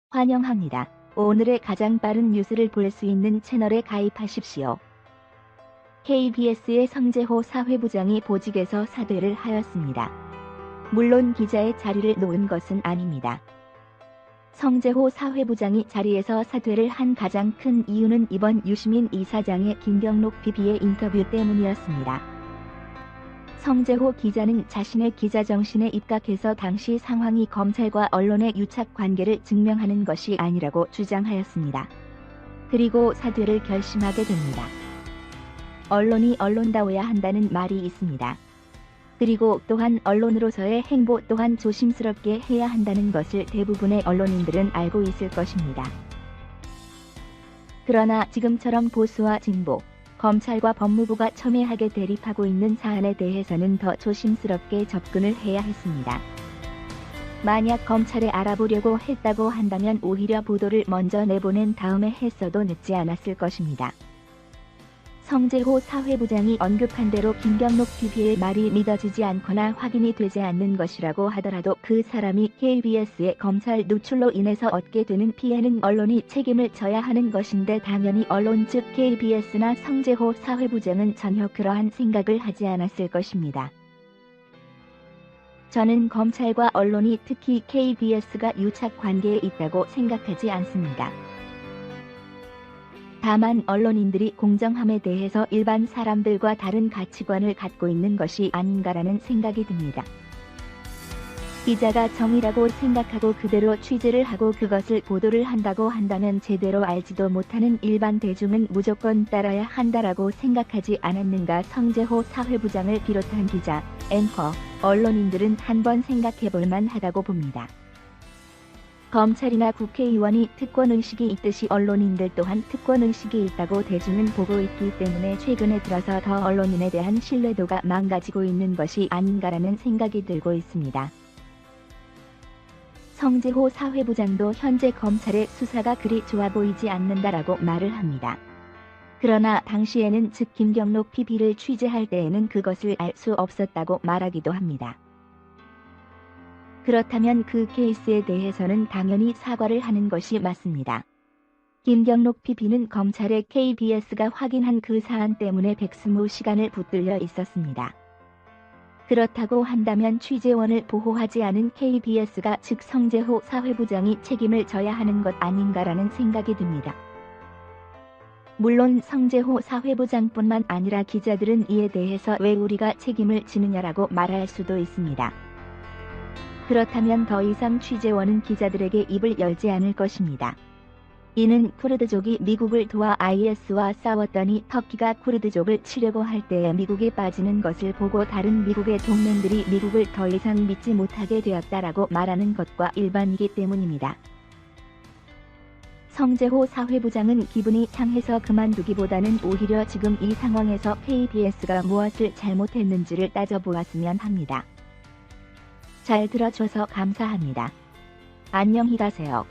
환영합니다. 오늘의 가장 빠른 뉴스를 볼 수 있는 채널에 가입하십시오. KBS의 성재호 사회부장이 보직에서 사퇴를 하였습니다. 물론 기자의 자리를 놓은 것은 아닙니다. 성재호 사회부장이 자리에서 사퇴를 한 가장 큰 이유는 이번 유시민 이사장의 김경록 PB의 인터뷰 때문이었습니다. 성재호 기자는 자신의 기자 정신에 입각해서 당시 상황이 검찰과 언론의 유착 관계를 증명하는 것이 아니라고 주장하였습니다. 그리고 사퇴를 결심하게 됩니다. 언론이 언론다워야 한다는 말이 있습니다. 그리고 또한 언론으로서의 행보 또한 조심스럽게 해야 한다는 것을 대부분의 언론인들은 알고 있을 것입니다. 그러나 지금처럼 보수와 진보, 검찰과 법무부가 첨예하게 대립하고 있는 사안에 대해서는 더 조심스럽게 접근을 해야 했습니다. 만약 검찰에 알아보려고 했다고 한다면 오히려 보도를 먼저 내보낸 다음에 했어도 늦지 않았을 것입니다. 성재호 사회부장이 언급한 대로 김경록 PB의 말이 믿어지지 않거나 확인이 되지 않는 것이라고 하더라도 그 사람이 KBS의 검찰 노출로 인해서 얻게 되는 피해는 언론이 책임을 져야 하는 것인데 당연히 언론 즉 KBS나 성재호 사회부장은 전혀 그러한 생각을 하지 않았을 것입니다. 저는 검찰과 언론이 특히 KBS가 유착 관계에 있다고 생각하지 않습니다. 다만 언론인들이 공정함에 대해서 일반 사람들과 다른 가치관을 갖고 있는 것이 아닌가라는 생각이 듭니다. 기자가 정의라고 생각하고 그대로 취재를 하고 그것을 보도를 한다고 한다면 제대로 알지도 못하는 일반 대중은 무조건 따라야 한다라고 생각하지 않았는가. 성재호 사회부장을 비롯한 기자, 앵커, 언론인들은 한번 생각해볼 만하다고 봅니다. 검찰이나 국회의원이 특권의식이 있듯이 언론인들 또한 특권의식이 있다고 대중은 보고 있기 때문에 최근에 들어서 더 언론인에 대한 신뢰도가 망가지고 있는 것이 아닌가라는 생각이 들고 있습니다. 성재호 사회부장도 현재 검찰의 수사가 그리 좋아 보이지 않는다라고 말을 합니다. 그러나 당시에는 즉 김경록 PB를 취재할 때에는 그것을 알 수 없었다고 말하기도 합니다. 그렇다면 그 케이스에 대해서는 당연히 사과를 하는 것이 맞습니다. 김경록 PB는 검찰의 KBS가 확인한 그 사안 때문에 백스무 시간을 붙들려 있었습니다. 그렇다고 한다면 취재원을 보호하지 않은 KBS가 즉 성재호 사회부장이 책임을 져야 하는 것 아닌가라는 생각이 듭니다. 물론 성재호 사회부장뿐만 아니라 기자들은 이에 대해서 왜 우리가 책임을 지느냐라고 말할 수도 있습니다. 그렇다면 더 이상 취재원은 기자들에게 입을 열지 않을 것입니다. 이는 쿠르드족이 미국을 도와 IS와 싸웠더니 터키가 쿠르드족을 치려고 할 때에 미국이 빠지는 것을 보고 다른 미국의 동맹들이 미국을 더 이상 믿지 못하게 되었다라고 말하는 것과 일반이기 때문입니다. 성재호 사회부장은 기분이 상해서 그만두기보다는 오히려 지금 이 상황에서 KBS가 무엇을 잘못했는지를 따져보았으면 합니다. 잘 들어줘서 감사합니다. 안녕히 가세요.